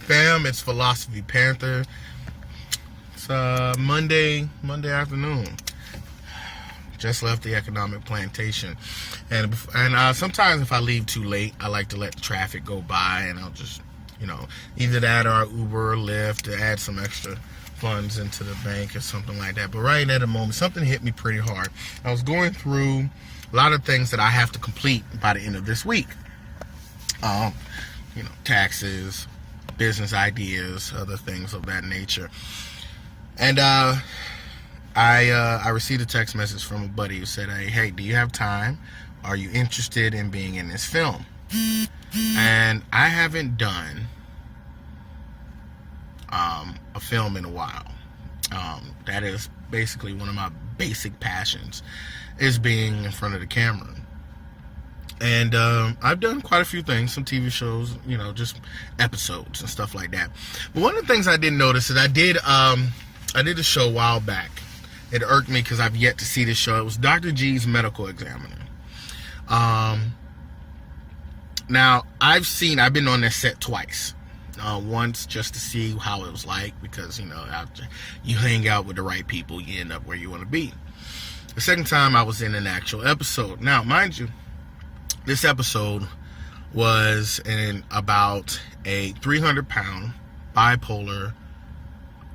fam? It's philosophypanther. It's Monday afternoon. Just left the economic plantation, and sometimes if I leave too late, I like to let the traffic go by, and I'll just, either that or Uber or Lyft to add some extra funds into the bank or something like that. But right at the moment, something hit me pretty hard. I was going through a lot of things that I have to complete by the end of this week. Taxes, business ideas, other things of that nature. And I received a text message from a buddy who said, hey, do you have time? Are you interested in being in this film? And I haven't done a film in a while. That is basically one of my basic passions, is being in front of the camera. And I've done quite a few things, some TV shows, just episodes and stuff like that. But one of the things I didn't notice is I did a show a while back. It irked me because I've yet to see this show. It was Dr. G's Medical Examiner. Now, I've been on that set twice. Once just to see how it was like, because, after you hang out with the right people, you end up where you want to be. The second time I was in an actual episode. Now, mind you, this episode was about a 300-pound bipolar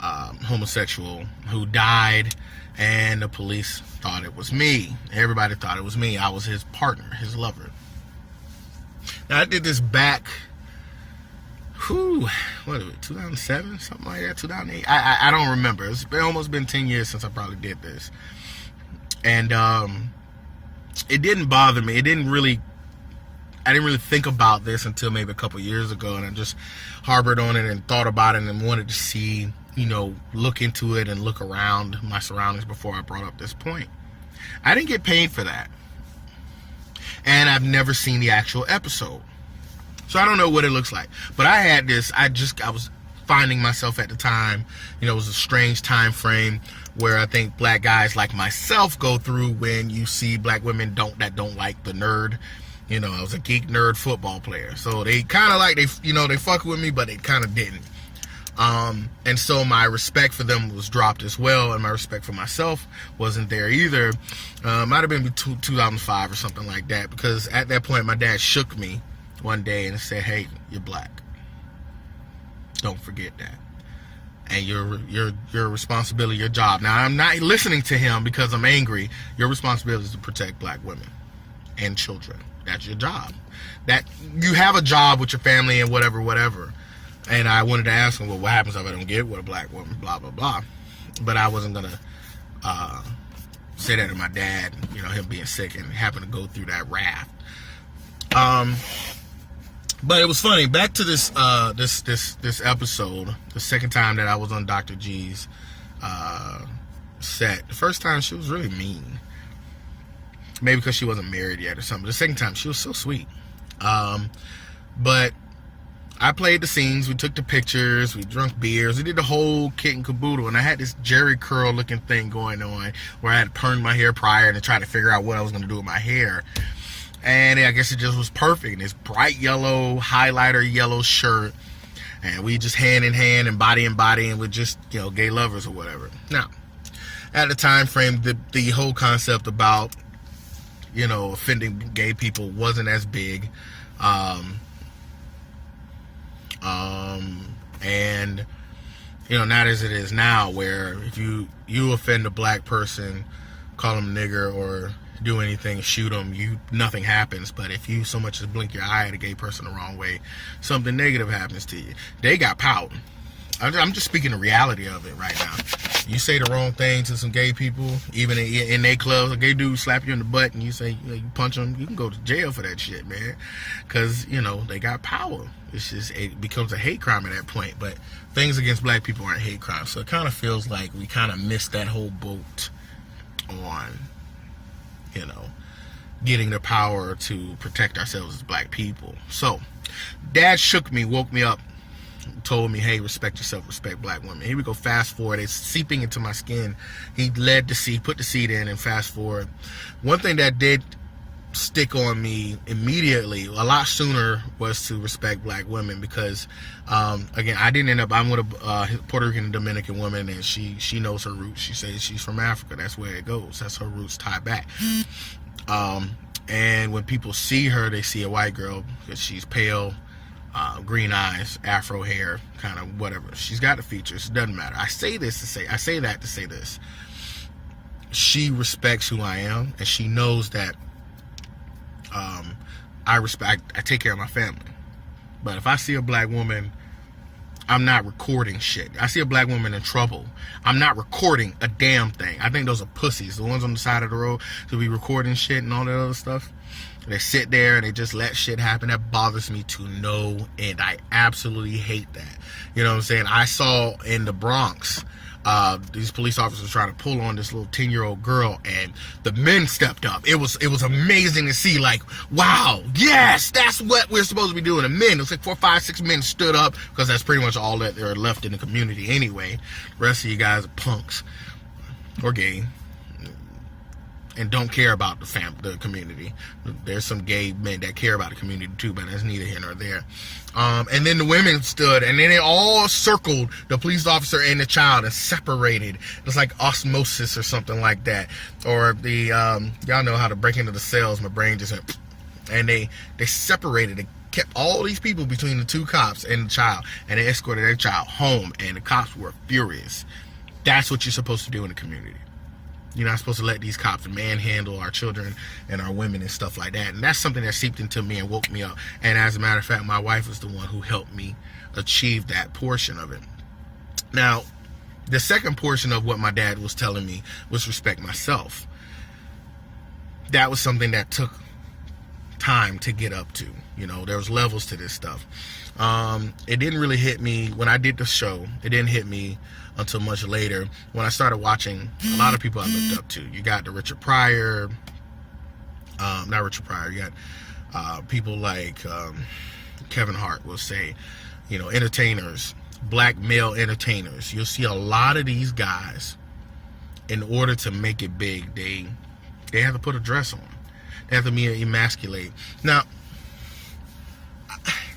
homosexual who died, and the police thought it was me. Everybody thought it was me. I was his partner, his lover. Now, I did this back, what is it, 2007, something like that, 2008? I don't remember. It's almost been 10 years since I probably did this. And it didn't bother me. I didn't really think about this until maybe a couple years ago, and I just harbored on it and thought about it and wanted to see, look into it and look around my surroundings before I brought up this point. I didn't get paid for that. And I've never seen the actual episode. So I don't know what it looks like. But I had this, I was finding myself at the time, it was a strange time frame where I think black guys like myself go through when you see black women that don't like the nerd. I was a geek nerd football player. So they kind of like, they fuck with me, but they kind of didn't. And so my respect for them was dropped as well, and my respect for myself wasn't there either. Might have been 2005 or something like that, because at that point my dad shook me one day and said, hey, you're black. Don't forget that. And your responsibility, your job. Now, I'm not listening to him because I'm angry. Your responsibility is to protect black women and children. That's your job. That you have a job with your family and whatever. And I wanted to ask him, well, what happens if I don't get with a black woman, blah, blah, blah. But I wasn't going to say that to my dad, him being sick and having to go through that wrath. But it was funny. Back to this episode, the second time that I was on Dr. G's set. The first time she was really mean. Maybe because she wasn't married yet or something. The second time she was so sweet. But I played the scenes. We took the pictures. We drank beers. We did the whole kit and caboodle. And I had this Jerry curl looking thing going on where I had permed my hair prior to try to figure out what I was going to do with my hair. And I guess it just was perfect. And this bright yellow, highlighter yellow shirt. And we just hand in hand and body in body, and we're just, gay lovers or whatever. Now, at the time frame, the whole concept about, offending gay people wasn't as big. And, not as it is now, where if you offend a black person, call them nigger or do anything, shoot them, nothing happens. But if you so much as blink your eye at a gay person the wrong way, something negative happens to you. They got power. I'm just speaking the reality of it right now. You say the wrong thing to some gay people, even in their clubs, a gay dude slap you in the butt and you say, you punch them, you can go to jail for that shit, man. Because, they got power. It becomes a hate crime at that point. But things against black people aren't hate crimes. So it kind of feels like we kind of missed that whole boat on, getting the power to protect ourselves as black people. So, Dad shook me, woke me up, told me, hey, respect yourself, respect black women. Here we go, fast forward. It's seeping into my skin. He put the seed in, and fast forward. One thing that did stick on me immediately, a lot sooner, was to respect black women, because again, I'm with a Puerto Rican and Dominican woman, and she knows her roots. She says she's from Africa. That's where it goes. That's her roots tie back. And when people see her, they see a white girl, because she's pale, green eyes, afro hair, kind of whatever. She's got the features. It doesn't matter. I say that to say this. She respects who I am, and she knows that I take care of my family. But if I see a black woman, I'm not recording shit. I see a black woman in trouble, I'm not recording a damn thing. I think those are pussies, the ones on the side of the road to be recording shit and all that other stuff. They sit there and they just let shit happen. That bothers me to no end. I absolutely hate that. You know what I'm saying? I saw in the Bronx, these police officers trying to pull on this little 10-year-old girl, and the men stepped up. It was amazing to see, like, wow, yes, that's what we're supposed to be doing. The men, it was like 4, 5, 6 men stood up, because that's pretty much all that there are left in the community anyway. The rest of you guys are punks or gay and don't care about the community. There's some gay men that care about the community too, but that's neither here nor there. And then the women stood, and then they all circled the police officer and the child and separated. It was like osmosis or something like that. Or the y'all know how to break into the cells. My brain just went, and they separated. They kept all these people between the two cops and the child, and they escorted their child home. And the cops were furious. That's what you're supposed to do in the community. You're not supposed to let these cops manhandle our children and our women and stuff like that. And that's something that seeped into me and woke me up. And as a matter of fact, my wife was the one who helped me achieve that portion of it. Now, the second portion of what my dad was telling me was respect myself. That was something that took time to get up to. You know, there was levels to this stuff. It didn't really hit me when I did the show. It didn't hit me until much later, when I started watching a lot of people I looked up to. You got the Richard Pryor, not Richard Pryor, you got people like Kevin Hart will say, you know, entertainers, black male entertainers. You'll see a lot of these guys, in order to make it big, they have to put a dress on. They have to be emasculate. Now,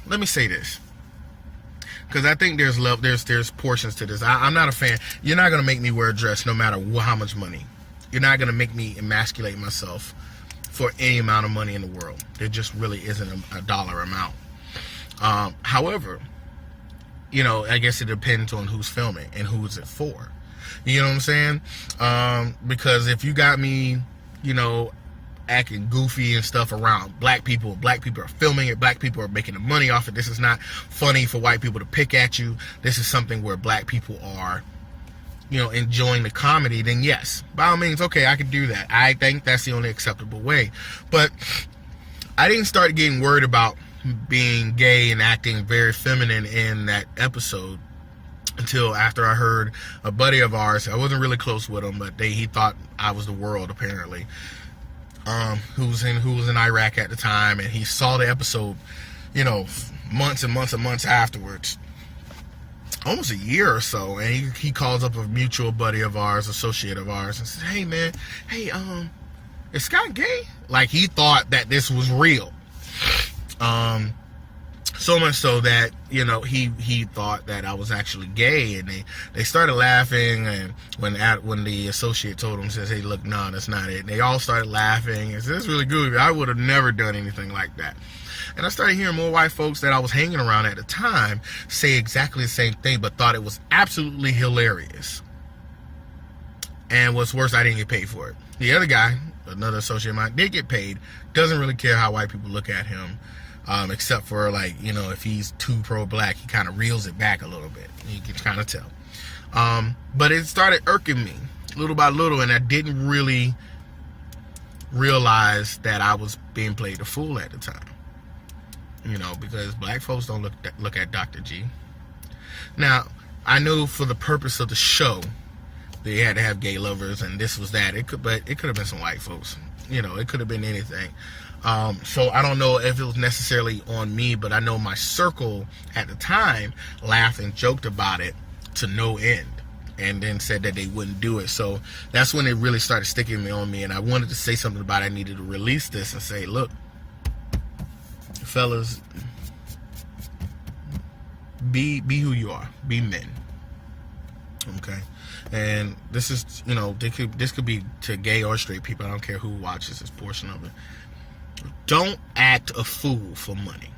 let me say this, because I think there's portions to this. I'm not a fan. You're not going to make me wear a dress no matter how much money. You're not going to make me emasculate myself for any amount of money in the world. There just really isn't a dollar amount. However, you know, I guess it depends on who's filming and who's it for. You know what I'm saying? Because if you got me, you know, acting goofy and stuff around black people are filming it, black people are making the money off it, this is not funny for white people to pick at you, this is something where black people are, you know, enjoying the comedy, then yes, by all means, okay, I can do that. I think that's the only acceptable way. But I didn't start getting worried about being gay and acting very feminine in that episode until after I heard a buddy of ours, I wasn't really close with him, but he thought I was the world apparently, who was in Iraq at the time, and he saw the episode, you know, months and months and months afterwards, almost a year or so, and he calls up a mutual buddy of ours, associate of ours, and says, "Hey man, hey, is Scott gay?" Like, he thought that this was real. So much so that, you know, he thought that I was actually gay, and they started laughing. And when the associate told him, says, "Hey, look, no, that's not it," and they all started laughing and said, "That's really good. I would have never done anything like that." And I started hearing more white folks that I was hanging around at the time say exactly the same thing, but thought it was absolutely hilarious. And what's worse, I didn't get paid for it. The other guy, another associate of mine, did get paid. Doesn't really care how white people look at him. Except for, like, you know, if he's too pro-black, he kind of reels it back a little bit. You can kind of tell. But it started irking me little by little, and I didn't really realize that I was being played a fool at the time. You know, because black folks don't look at Dr. G. Now, I know for the purpose of the show, they had to have gay lovers, and this was that. But it could have been some white folks. You know, it could have been anything. So I don't know if it was necessarily on me, but I know my circle at the time laughed and joked about it to no end. and then said that they wouldn't do it. So that's when it really started sticking on me, and I wanted to say something about it. I needed to release this and say, look, fellas, be who you are. Be men. Okay? And this is, this could be to gay or straight people. I don't care who watches this portion of it. Don't act a fool for money.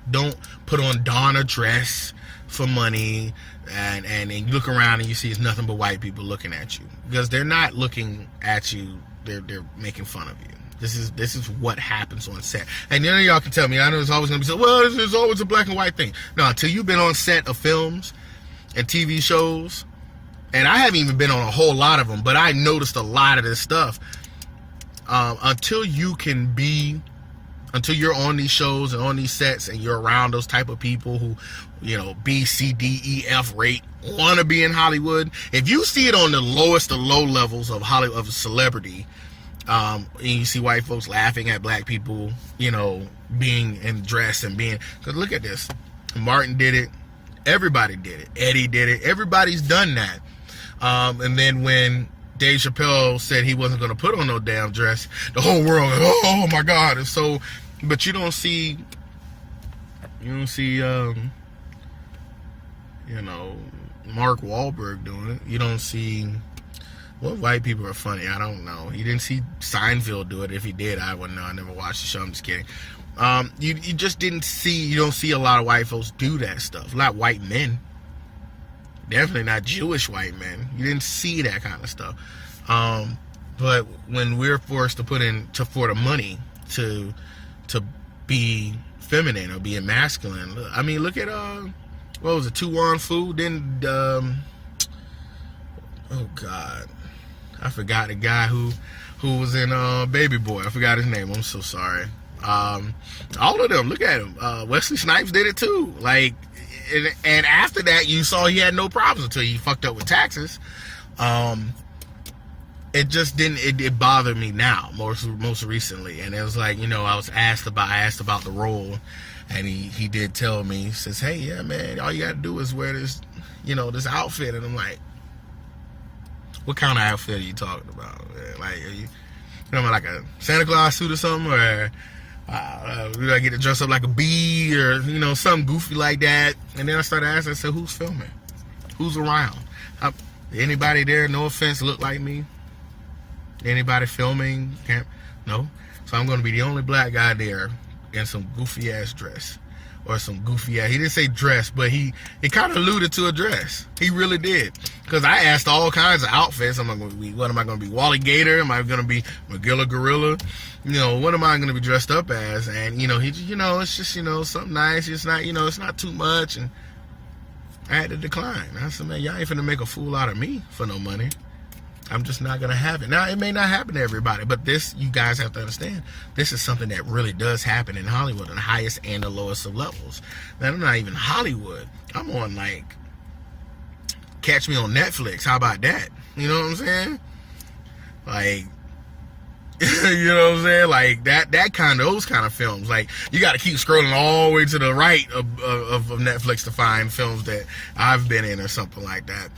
Don't put on Donna dress for money and you look around and you see it's nothing but white people looking at you, because they're not looking at you, they're making fun of you. This is what happens on set. And none of y'all can tell me, I know it's always gonna be so, well, this is always a black and white thing. No, until you've been on set of films and TV shows, and I haven't even been on a whole lot of them, but I noticed a lot of this stuff. Until you're on these shows and on these sets and you're around those type of people who, B, C, D, E, F rate, want to be in Hollywood. If you see it on the lowest of low levels of Hollywood, of celebrity, and you see white folks laughing at black people, being in dress and being, because look at this. Martin did it. Everybody did it. Eddie did it. Everybody's done that. And then when Dave Chappelle said he wasn't going to put on no damn dress, the whole world, oh my God. And so, but you don't see, Mark Wahlberg doing it. You don't see, well, white people are funny. I don't know. You didn't see Seinfeld do it. If he did, I wouldn't know. I never watched the show. I'm just kidding. You just don't see a lot of white folks do that stuff. A lot of white men. Definitely not Jewish white men. You didn't see that kind of stuff. But when we're forced to put in for the money to be feminine or be masculine, I mean, look at what was it, Tu-Wan Fu? Then oh God, I forgot the guy who was in Baby Boy. I forgot his name. I'm so sorry. All of them. Look at him. Wesley Snipes did it too. Like. And after that, you saw he had no problems until he fucked up with taxes. It just didn't. It bothered me now, most recently. And it was like, I asked about the role, and he did tell me. He says, "Hey, yeah, man, all you gotta do is wear this, this outfit." And I'm like, "What kind of outfit are you talking about? Man? Like, are you, like a Santa Claus suit or something, or?" We gotta get to dress up like a bee or something goofy like that. And then I started asking, I said, who's filming? Who's around? Anybody there, no offense, look like me? Anybody filming? No. So I'm gonna be the only black guy there in some goofy ass dress. Or some goofy ass, he didn't say dress, but he kind of alluded to a dress. He really did. Because I asked all kinds of outfits. What am I going to be, Wally Gator? Am I going to be Magilla Gorilla? What am I going to be dressed up as? And, he, it's just, something nice. It's not, it's not too much. And I had to decline. I said, man, y'all ain't finna make a fool out of me for no money. I'm just not going to have it. Now, it may not happen to everybody, but this, you guys have to understand, this is something that really does happen in Hollywood, on the highest and the lowest of levels. Now, I'm not even Hollywood. I'm on, catch me on Netflix. How about that? You know what I'm saying? Like, you know what I'm saying? Like, those kind of films. Like, you got to keep scrolling all the way to the right of Netflix to find films that I've been in or something like that.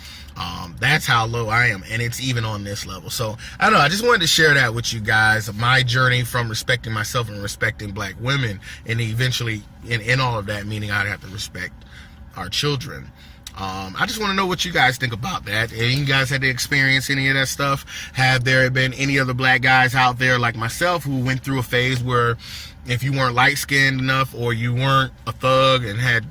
That's how low I am, and it's even on this level. So I don't know, I just wanted to share that with you guys, my journey from respecting myself and respecting black women, and eventually in all of that, meaning I'd have to respect our children. I just want to know what you guys think about that. And you guys had to experience any of that stuff? Have there been any other black guys out there like myself who went through a phase where if you weren't light-skinned enough, or you weren't a thug and had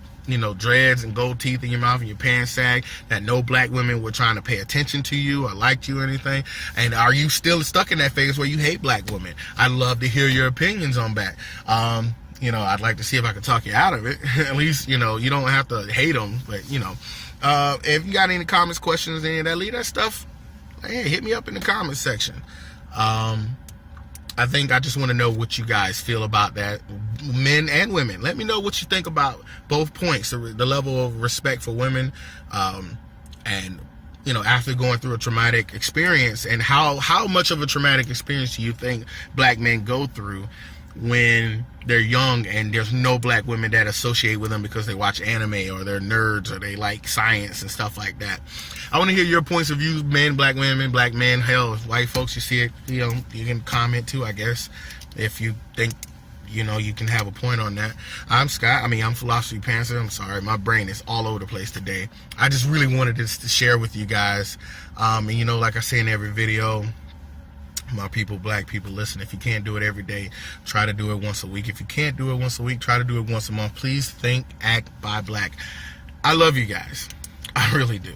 dreads and gold teeth in your mouth and your pants sag, that no black women were trying to pay attention to you or liked you or anything? And are you still stuck in that phase where you hate black women? I'd love to hear your opinions on that. I'd like to see if I can talk you out of it. At least, you don't have to hate them, but, if you got any comments, questions, any of that, leave that stuff, hey, hit me up in the comments section. I think I just want to know what you guys feel about that, men and women. Let me know what you think about both points, the level of respect for women, and after going through a traumatic experience, and how much of a traumatic experience do you think black men go through when they're young and there's no black women that associate with them because they watch anime or they're nerds or they like science and stuff like that. I want to hear your points of view, men, black women, black men, hell, white folks. You see it, you can comment too, I guess, if you think you can have a point on that. I'm Scott. I'm Philosophy Panther. I'm sorry, my brain is all over the place today. I just really wanted this to share with you guys. And like I say in every video, my people, black people, listen, if you can't do it every day, try to do it once a week. If you can't do it once a week, try to do it once a month. Please think, act, buy black. I love you guys. I really do.